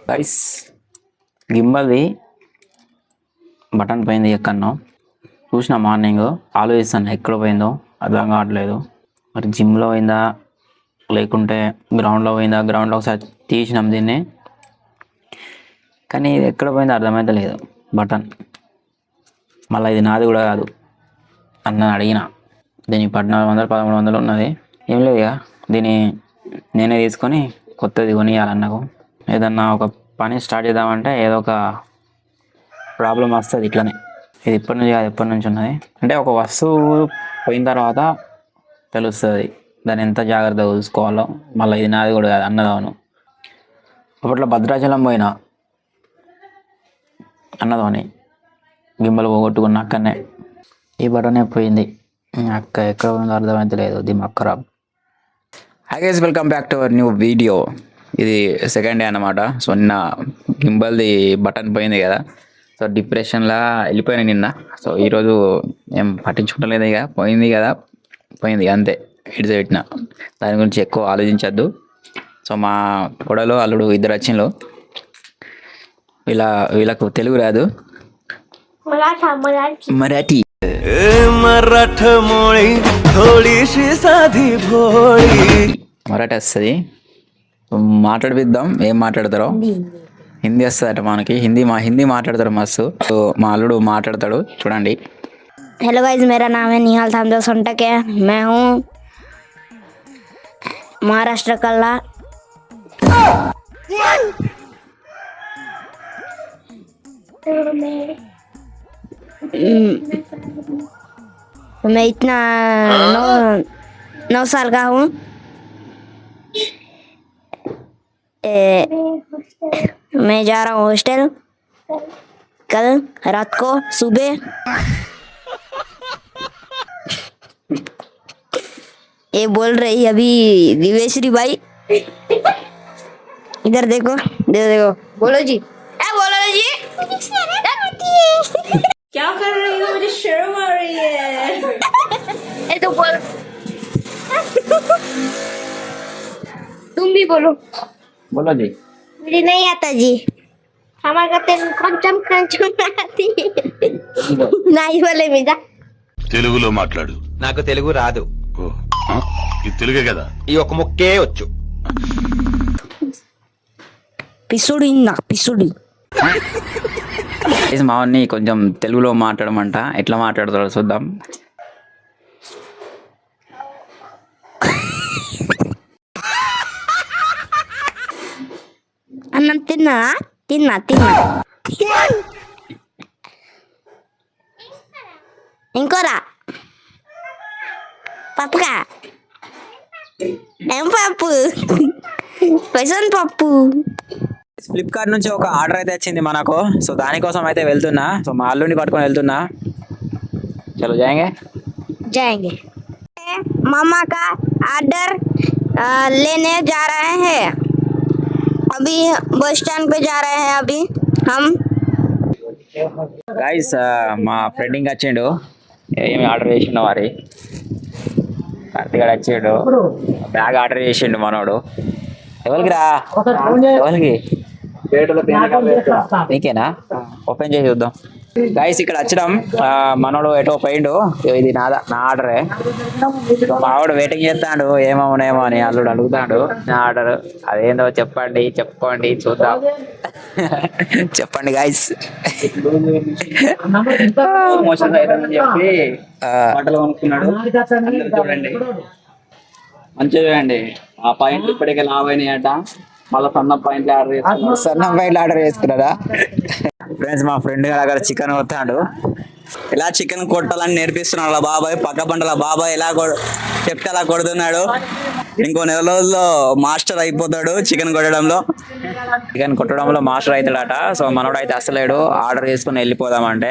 Guys గింబల్ది button పోయింది ఎక్కడనో చూసిన మార్నింగ్ ఆలోచిస్తాను ఎక్కడ పోయిందో అర్థం కావట్లేదు. మరి జిమ్లో పోయిందా లేకుంటే గ్రౌండ్లో పోయిందా? గ్రౌండ్లో ఒకసారి తీసినాం దీన్ని, కానీ ఇది ఎక్కడ పోయిందో అర్థమైతే లేదు బటన్. మళ్ళీ ఇది నాది కూడా కాదు అన్న అడిగిన, దీనికి 1400-1300 ఉన్నది. ఏం లేదు ఇక దీన్ని నేనే తీసుకొని కొత్తది కొనియాలన్నకు. ఏదన్నా ఒక పని స్టార్ట్ చేద్దామంటే ఏదో ఒక ప్రాబ్లం వస్తుంది ఇట్లనే. ఇది ఇప్పటి నుంచి కాదు, ఎప్పటి నుంచి ఉన్నది. అంటే ఒక వస్తువు పోయిన తర్వాత తెలుస్తుంది దాన్ని ఎంత జాగ్రత్తగా చూసుకోవాలో. మళ్ళీ ఇది నాది కూడా కాదు అన్నదవును. అప్పట్లో భద్రాచలం పోయినా అన్నదోని గింబలు పోగొట్టుకున్న అక్కడనే. ఈ బటనే పోయింది, అక్క ఎక్కడ ఉందో అర్థమైతే లేదు. దిమాగ్ ఖరాబ్. Hi guys, welcome back to our new video. ఇది సెకండ్ డే అన్నమాట. సో నిన్న గింబల్ది బటన్ పోయింది కదా, సో డిప్రెషన్లా వెళ్ళిపోయినా నిన్న. సో ఈరోజు ఏం పట్టించుకుంటలేదు, ఇక పోయింది కదా పోయింది అంతే, ఇడిచి పెట్టిన. దాని గురించి ఎక్కువ ఆలోచించద్దు. సో మా కొడలు అల్లుడు ఇద్దరు వచ్చిండ్రు. వీళ్ళకు తెలుగు రాదు, మరాఠీ. మరాఠీ వస్తుంది, మాట్లాడిద్దాం. ఏం మాట్లాడతారో? హిందీ వస్తుందట మనకి. హిందీ మాట్లాడతారు మస్తు. సో మా అల్లుడు మాట్లాడతాడు, చూడండి. हेलो गाइज, मेरा नाम है निहाल थामदेव सोनटक है। मैं हूँ महाराष्ट्र कला। मैं इतना 9 साल का हूँ। मैं जा रहा हूँ हॉस्टल कल रात को सुबह। ये बोल रही अभी दिवेश्री भाई, इधर देखो, देखो, बोलो जी, बोलो जी। क्या कर रही हो? मुझे शर्म आ रही है। ये तो बोल, तुम भी बोलो। बोलो जी। मुझे नहीं आता जी, हमारा కొంచెం ఆती नहीं बोले మీద తెలుగులో మాట్లాడు. నాకు తెలుగు రాదు. ఇది తెలుగే కదా. ఈ ఒక ముక్కే వచ్చు. పిసుడి మావన్ని కొంచెం తెలుగులో మాట్లాడమంట. ఎట్లా మాట్లాడతాడో చూద్దాం. అన్నం తిన్నా. ఇంకోరా పప్పుగా ఏం పప్పు? పెసన్ పప్పు. ఫ్లిప్కార్ట్ నుంచి ఒక ఆర్డర్ అయితే వచ్చింది మనకు. సో దానికోసం అయితే వెళ్తున్నా. సో మా అల్లుడిని పట్టుకొని వెళ్తున్నా. చలో जाएंगे। मामा का ऑर्डर लेने जा रहे हैं। अभी बस स्टैंड पे जा रहे हैं अभी हम। గైస్ మా ఫ్రెండ్ ఇంకా వచ్చిండు. ఏమి ఆర్డర్ చేసిండు మరి? కార్తీక్ వచ్చిండు, బ్యాగ్ ఆర్డర్ చేసిండు మనోడు. ఎవరికి రా? ఎవరికి? నీకేనా? ఓపెన్ చేసి చూద్దాం. గైస్ ఇక్కడ వచ్చినాం. మనోడు ఎటో పోయిండు. ఇది నా ఆర్డరే. మావాడు వెయిటింగ్ చేస్తాడు ఏమోనేమో అని. అల్లుడు అడుగుతాడు నా ఆర్డర్ అదేందో చెప్పుకోండి చూద్దాం. చెప్పండి గైస్. మోషన్ అవుతుందని చెప్పి బట్టలు కొనుక్కున్నాడు. చూడండి మంచిగా చూడండి. ఆ పాయింట్లు ఇప్పటికే లావైనాయట. మళ్ళీ సన్న పాయింట్లు ఆర్డర్ చేసుకున్నారా ఫ్రెండ్స్? మా ఫ్రెండ్ అక్కడ చికెన్ కొట్టాడు. ఇలా చికెన్ కొట్టాలని నేర్పిస్తున్నాడు ఆ బాబాయ్. పక్క పంటల బాబాయ్ ఎలా చెప్తే అలా కొడుతున్నాడు. ఇంకో నెల రోజుల్లో మాస్టర్ అయిపోతాడు చికెన్ కొట్టడంలో. చికెన్ కొట్టడంలో మాస్టర్ అవుతాడట. సో మనోడు అయితే అసలేడు. ఆర్డర్ చేసుకుని వెళ్ళిపోదామంటే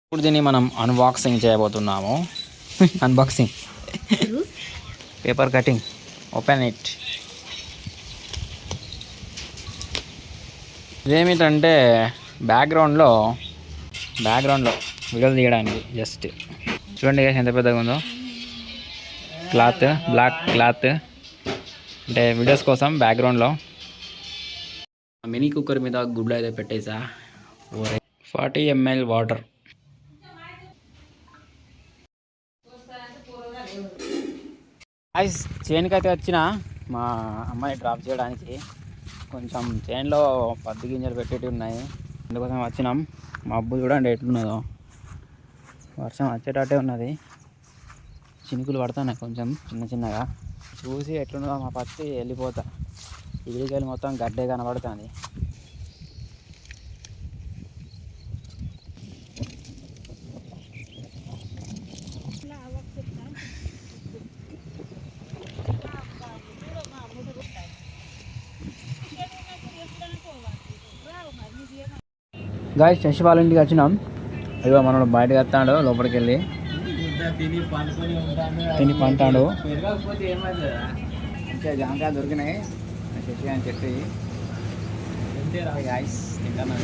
ఇప్పుడు దీన్ని మనం అన్బాక్సింగ్ చేయబోతున్నాము. Unboxing paper cutting. Open it. ఇదేమిటంటే బ్యాక్గ్రౌండ్లో వీడియోలు తీయడానికి జస్ట్ చూడండి ఎంత పెద్దగా ఉందో. బ్లాక్ క్లాత్ అంటే వీడియోస్ కోసం బ్యాక్గ్రౌండ్లో మినీ కుక్కర్ మీద గుడ్లు అయితే పెట్టేసా. 40 ml వాటర్. చేనుకి అయితే వచ్చిన మా అమ్మాయి డ్రాప్ చేయడానికి. కొంచెం చేనులో పత్తి గింజలు పెట్టేటివి ఉన్నాయి, అందుకోసం వచ్చినాం. మా అబ్బు చూడండి ఎట్లున్నదో, వర్షం వచ్చేటట్టే ఉన్నది, చినుకులు పడుతున్నాయి కొంచెం చిన్న చిన్నగా. చూసి ఎట్లున్నదో మా పత్తి వెళ్ళిపోతా. ఇదికెళ్ళి మొత్తం గడ్డే కనబడుతుంది. గాయస్ శశి వాళ్ళ ఇంటికి వచ్చినాం. అయ్యో మనోడు బయటకు వస్తాడు, లోపలికి వెళ్ళి తిని పంటాడు. మంచిగా జామకాయ దొరికినాయి శశి అని చెప్పి గాయస్ తింటాను.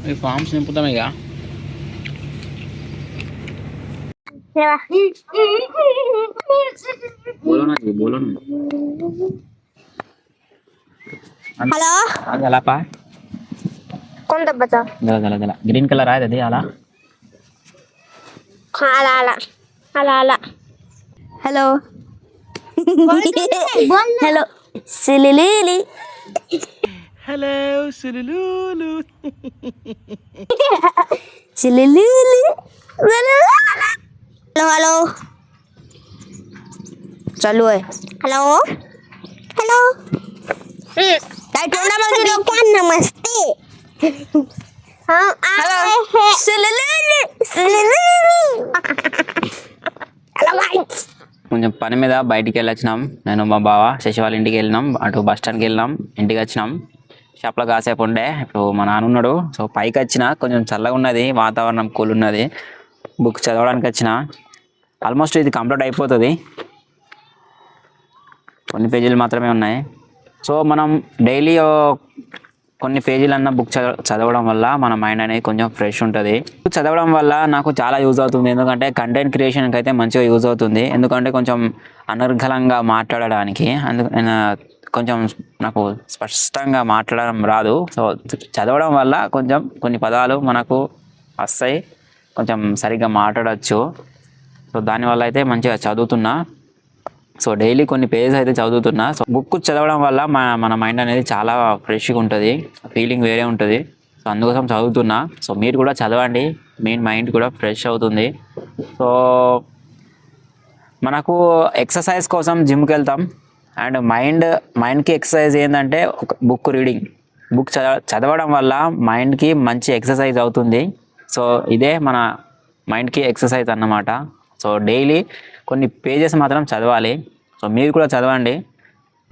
ఇక ఫామ్స్ నింపుతాం. ఇక हेलो అలా పా कौन तब बता గ్రీన్ కలర్ అది అలా. हाँ आला आला आला आला हेलो हेलो सिलिली హలో సులులు. सिलिली हेलो हेलो चालू है हेलो हेलो नमस्ते हम आए हैं కొంచెం పని మీద బయటికి వెళ్ళొచ్చినాం. నేను మా బావ శశి వాళ్ళ ఇంటికి వెళ్ళినాం. అటు బస్ స్టాండ్కి వెళ్ళినాం, ఇంటికి వచ్చినాం. షాప్లో కాసేపు ఉండే, ఇప్పుడు మా నాన్న ఉన్నాడు. సో పైకి వచ్చిన, కొంచెం చల్లగా ఉన్నది, వాతావరణం కూల్ ఉన్నది. బుక్ చదవడానికి వచ్చిన. ఆల్మోస్ట్ ఇది కంప్లీట్ అయిపోతుంది, కొన్ని పేజీలు మాత్రమే ఉన్నాయి. సో మనం డైలీ కొన్ని పేజీలన్నా బుక్ చదవడం వల్ల మన మైండ్ అనేది కొంచెం ఫ్రెష్ ఉంటుంది. చదవడం వల్ల నాకు చాలా యూజ్ అవుతుంది, ఎందుకంటే కంటెంట్ క్రియేషన్కి అయితే మంచిగా యూజ్ అవుతుంది. ఎందుకంటే కొంచెం అనర్గళంగా మాట్లాడడానికి, నేను కొంచెం నాకు స్పష్టంగా మాట్లాడడం రాదు. సో చదవడం వల్ల కొంచెం కొన్ని పదాలు మనకు వస్తాయి, కొంచెం సరిగ్గా మాట్లాడచ్చు. సో దానివల్ల అయితే మంచిగా చదువుతున్నా. సో డైలీ కొన్ని పేజెస్ అయితే చదువుతున్నా. సో బుక్ చదవడం వల్ల మన మైండ్ అనేది చాలా ఫ్రెష్గా ఉంటుంది, ఫీలింగ్ వేరే ఉంటుంది. సో అందుకోసం చదువుతున్నా. సో మీరు కూడా చదవండి, మీ మైండ్ కూడా ఫ్రెష్ అవుతుంది. సో మనకు ఎక్సర్సైజ్ కోసం జిమ్కి వెళ్తాం, అండ్ మైండ్కి ఎక్సర్సైజ్ ఏంటంటే ఒక బుక్ రీడింగ్. బుక్ చదవడం వల్ల మైండ్కి మంచి ఎక్సర్సైజ్ అవుతుంది. సో ఇదే మన మైండ్కి ఎక్సర్సైజ్ అన్నమాట. సో డైలీ కొన్ని పేజెస్ మాత్రం చదవాలి. సో మీరు కూడా చదవండి,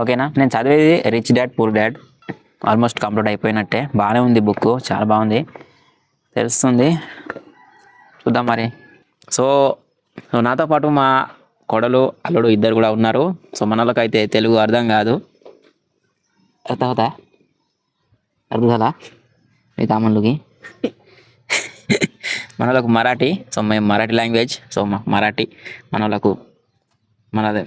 ఓకేనా? నేను చదివేది rich dad poor dad, almost complete అయిపోయినట్టే. బాగానే ఉంది బుక్, చాలా బాగుంది, తెలుస్తుంది. చూద్దాం మరి. సో నాతో పాటు మా కొడలు అల్లుడు ఇద్దరు కూడా ఉన్నారు. సో మనలోకైతే తెలుగు అర్థం కాదు, అర్థం కదా మీ తమ్ముళ్ళకి. మన వాళ్ళకు మరాఠీ. సో మేము మరాఠీ లాంగ్వేజ్. సో మాకు మరాఠీ, మన వాళ్ళకు మనదే.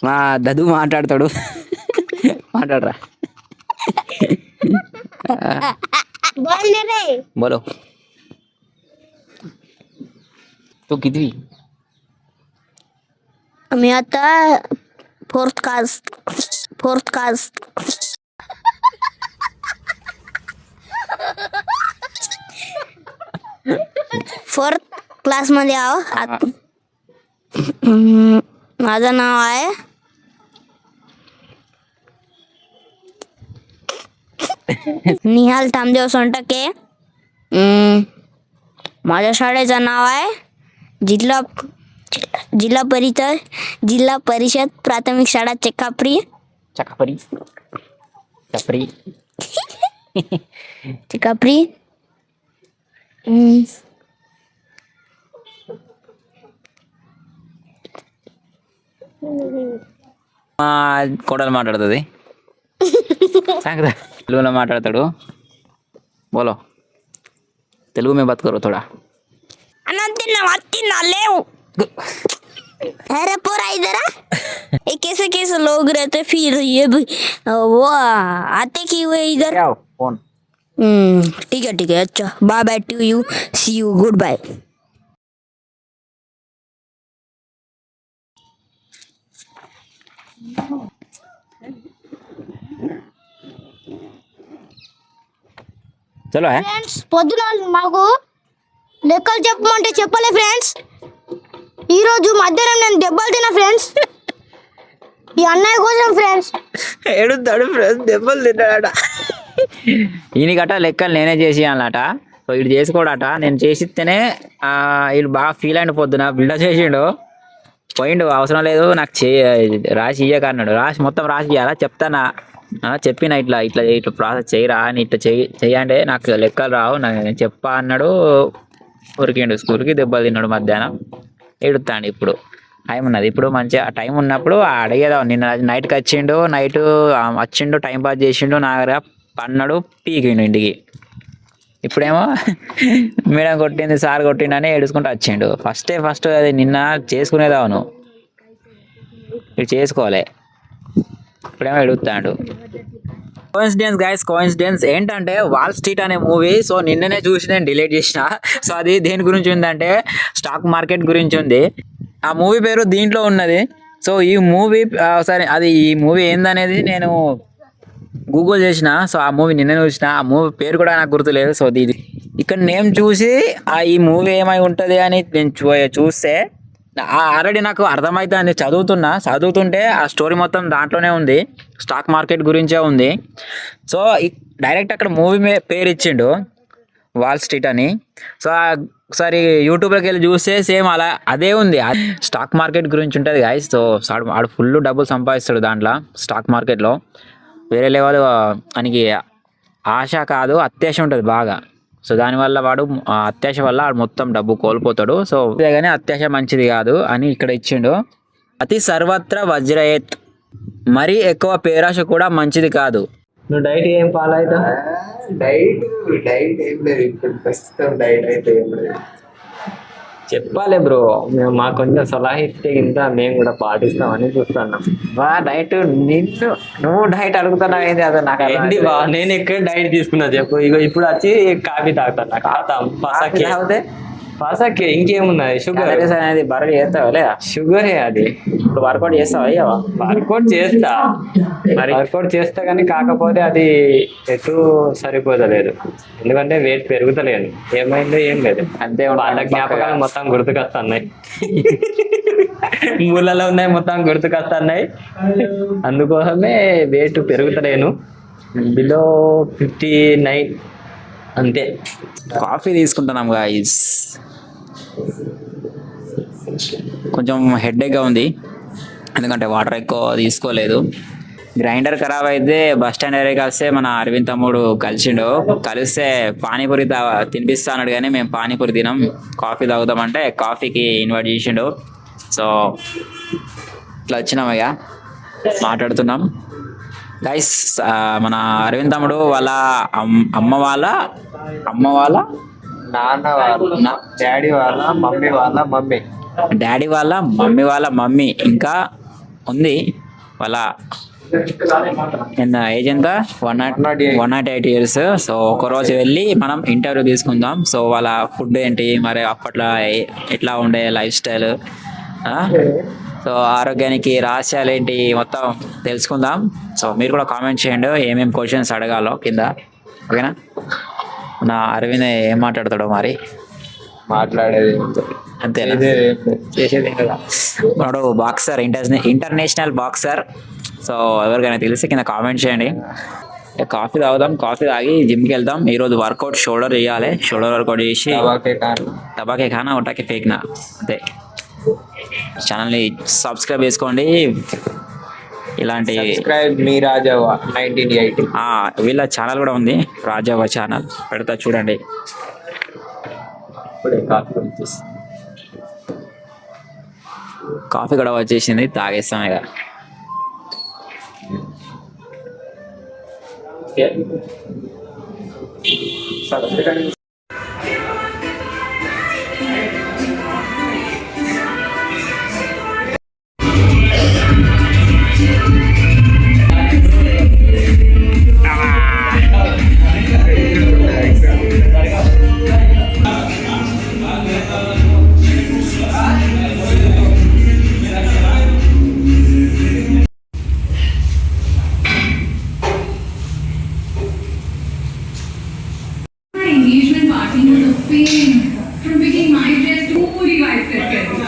మా దదు మాట్లాడతాడు, మాట్లాడరా. बोलो तो कितनी मैं आता फोर्थ क्लास फोर्थ क्लास मध्ये आहो. माझं नाव आहे निहाल थांबदेव सोनटके. माझ्या शाळेचं नाव आहे जिल्हा परिषद प्राथमिक शाळा चकापरी. కోడలు మాట్లాడుతుంది, తెలుగులో మాట్లాడతాడు. బోలో తెలుగు మే బాత్ కరో థోడా. అన్నం తిన్నా లేవు. अरे पूरा इधर आ। ये कैसे कैसे लोग रहते फिर ये भी वो आते क्यों हुए इधर? फोन ठीक है अच्छा bye bye to you see you goodbye. చలో ఫ్రెండ్స్ పొద్దున మాకు లెక్కలు చెప్పమంటే చెప్పలే ఫ్రెండ్స్. ఈరోజు మధ్యాహ్నం నేను దెబ్బలు తిన్నా ఫ్రెండ్స్ ఈ అన్నయ్య కోసం ఫ్రెండ్స్. ఏడుతాడు ఫ్రెండ్స్, దెబ్బలు తిన్నాడట. ఈయనకట లెక్కలు నేనే చేసి అన్నట. సో వీడు చేసుకోడట, నేను చేసిస్తేనే వీళ్ళు బాగా ఫీల్ అయిన పొద్దున బిల్డప్ చేసిండు. పోయిండు, అవసరం లేదు నాకు రాసి ఇయ్యక అన్నాడు. మొత్తం రాసి ఇయ్యాలా చెప్తానా, చెప్పిన ఇట్లా ఇట్లా ఇట్లా ప్రాసెస్ చేయరా అని, ఇట్లా చెయ్యంటే నాకు లెక్కలు రావు నేను చెప్పా అన్నాడు. ఉరికిండు, స్కూల్కి దెబ్బలు తిన్నాడు. మధ్యాహ్నం ఏడుతాడు. ఇప్పుడు టైం ఉన్నది, ఇప్పుడు మంచిగా టైం ఉన్నప్పుడు అడిగేదా. నిన్న నైట్కి వచ్చిండు టైం పాస్ చేసిండు, నా దగ్గర పన్నాడు, పీకిండు ఇంటికి. ఇప్పుడేమో మేడం కొట్టింది, సార్ కొట్టిండని ఏడుచుకుంటూ వచ్చిండు. ఫస్ట్ అది నిన్న చేసుకునేదావును, ఇది చేసుకోలే. ఇప్పుడేమో ఎడుగుతాడు. కోయిన్సిడెన్స్ గైస్, కోయిన్సిడెన్స్ ఏంటంటే వాల్ స్ట్రీట్ అనే మూవీ సో నిన్ననే చూసి నేను డిలీట్ చేసిన. సో అది దేని గురించి ఉందంటే స్టాక్ మార్కెట్ గురించి ఉంది. ఆ మూవీ పేరు దీంట్లో ఉన్నది. సో ఈ మూవీ ఈ మూవీ ఏందనేది నేను గూగుల్ చేసిన. సో ఆ మూవీ నిన్న చూసిన, ఆ మూవీ పేరు కూడా నాకు గుర్తులేదు. సో ఇది ఇక్కడ నేమ్ చూసి ఈ మూవీ ఏమై ఉంటుంది అని నేను చూస్తే ఆల్రెడీ నాకు అర్థమవుతుంది. చదువుతుంటే ఆ స్టోరీ మొత్తం దాంట్లోనే ఉంది, స్టాక్ మార్కెట్ గురించే ఉంది. సో డైరెక్ట్ అక్కడ మూవీ పేరు ఇచ్చిండు వాల్ స్ట్రీట్ అని. సో ఒకసారి యూట్యూబ్లోకి వెళ్ళి చూస్తే సేమ్ అదే ఉంది, స్టాక్ మార్కెట్ గురించి ఉంటుంది గాయస్. సో ఆడు ఫుల్ డబ్బులు సంపాదిస్తాడు దాంట్లో స్టాక్ మార్కెట్లో. వేరే లెవెల్ ఆయనకి ఆశ కాదు అత్యాశ ఉంటుంది బాగా. సో దానివల్ల వాడు అత్యాశ వల్ల వాడు మొత్తం డబ్బు కోల్పోతాడు. సో కానీ అత్యాశ మంచిది కాదు అని ఇక్కడ ఇచ్చిండు. అతి సర్వత్ర వజ్రయేత్, మరీ ఎక్కువ పేరాశ కూడా మంచిది కాదు. నువ్వు డైట్ ఏం ఫాలో అవుతా? డైట్ ఏం లేదు ఇప్పుడు ప్రస్తుతం, డైట్ అయితే ఏం లేదు. చెప్పాలి బ్రో, మేము మాకు కొంచెం సలహా ఇస్తే ఇంత మేము కూడా పాటిస్తామని చూస్తున్నాం. డైట్ నువ్వు డైట్ అడుగుతున్నావు ఏంది? అదే నాకు ఏంటి బా, నేను ఎక్కడ డైట్ తీసుకున్నా చెప్పు. ఇగో ఇప్పుడు వచ్చి కాఫీ తాగుతాను, ఖాతాం పాసాకే ఇంకేమున్నది, షుగర్ అనేది బర్రె చేస్తావా లేదా? షుగరే అది. ఇప్పుడు వర్కౌట్ చేస్తావా? అయ్యావా వర్కౌట్ చేస్తా, మరి వర్కౌట్ చేస్తా కానీ కాకపోతే అది ఎటు సరిపోతలేదు, ఎందుకంటే వెయిట్ పెరుగుతలేను. ఏమైందో ఏం లేదు, అంతే. వాళ్ళ జ్ఞాపకాలు మొత్తం గుర్తుకొస్తున్నాయి, మూలలో ఉన్నాయి మొత్తం గుర్తుకొస్తున్నాయి. అందుకోసమే వెయిట్ పెరుగుతలేను, బిలో 59 అంతే. కాఫీ తీసుకుంటున్నాం గాయ్స్, కొంచెం హెడ్ఏక్గా ఉంది ఎందుకంటే వాటర్ ఎక్కువ తీసుకోలేదు. గ్రైండర్ ఖరాబ్ అయితే బస్ స్టాండ్ ఏరియా కలిస్తే మన అరవింద్ తమ్ముడు కలిస్తే పానీపూరి తినిపిస్తా అన్నాడు. కానీ మేము పానీపూరి తినాం, కాఫీ తాగుతామంటే కాఫీకి ఇన్వైట్ చేసిండు. సో ఇట్లా వచ్చినాం, ఇక మాట్లాడుతున్నాం గైస్. మన అరవింద్ తమ్ముడు వాళ్ళ అమ్మ వాళ్ళ నాన్న వాళ్ళ డాడీ వాళ్ళ మమ్మీ వాళ్ళ మమ్మీ ఇంకా ఉంది వాళ్ళ ఏజ్ ఎంత? 108 years. సో ఒకరోజు వెళ్ళి మనం ఇంటర్వ్యూ తీసుకుందాం. సో వాళ్ళ ఫుడ్ ఏంటి, మరి అప్పట్లో ఎట్లా ఉండే లైఫ్ స్టైల్, సో ఆరోగ్యానికి రహస్యాలు ఏంటి మొత్తం తెలుసుకుందాం. సో మీరు కూడా కామెంట్ చేయండి ఏమేమి క్వశ్చన్స్ అడగాలో కింద, ఓకేనా? నా అరవింద్ ఏం మాట్లాడతాడో మరి, మాట్లాడేది అంతేనా? చేసేది కదా. వాడు బాక్సర్, ఇంటర్నేషనల్ బాక్సర్. సో ఎవరికైనా తెలిసి కింద కామెంట్ చేయండి. కాఫీ తాగుదాం, కాఫీ తాగి జిమ్కి వెళ్దాం. ఈరోజు వర్కౌట్ షోల్డర్ చేయాలి, షోల్డర్ వర్కౌట్ చేసి తబాకే ఖానా ఉటాకే ఫేక్నా, అంతే. ఛానల్ని సబ్స్క్రైబ్ చేసుకోండి. ఇలాంటి మీ రాజావా 1980 వీళ్ళ ఛానల్ కూడా ఉంది, రాజావా ఛానల్, పెడతా చూడండి. కాఫీ కూడా వచ్చేసింది, తాగేస్తాం ఇక. It was a pain from picking my dress to पूरी white set करनी.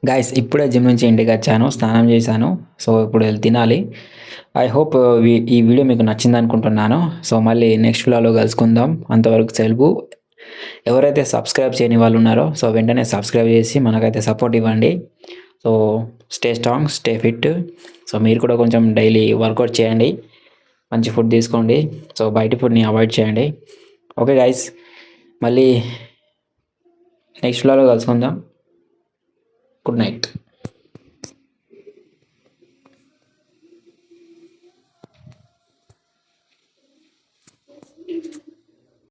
గైస్ ఇప్పుడే జిమ్ నుంచి ఇంటికి వచ్చాను, స్నానం చేశాను. సో ఇప్పుడు వెళ్ళి తినాలి. ఐ హోప్ ఈ వీడియో మీకు నచ్చింది అనుకుంటున్నాను. సో మళ్ళీ నెక్స్ట్ వ్లాగ్లో కలుసుకుందాం. అంతవరకు సెలవు. ఎవరైతే సబ్స్క్రైబ్ చేయని వాళ్ళు ఉన్నారో సో వెంటనే సబ్స్క్రైబ్ చేసి మనకైతే సపోర్ట్ ఇవ్వండి. So stay strong, stay fit. So మీరు కూడా కొంచెం డైలీ వర్కౌట్ చేయండి, మంచి ఫుడ్ తీసుకోండి. సో బయట ఫుడ్ని అవాయిడ్ చేయండి. ఓకే గైస్, మళ్ళీ నెక్స్ట్ వ్లాగ్లో కలుసుకుందాం. Good night.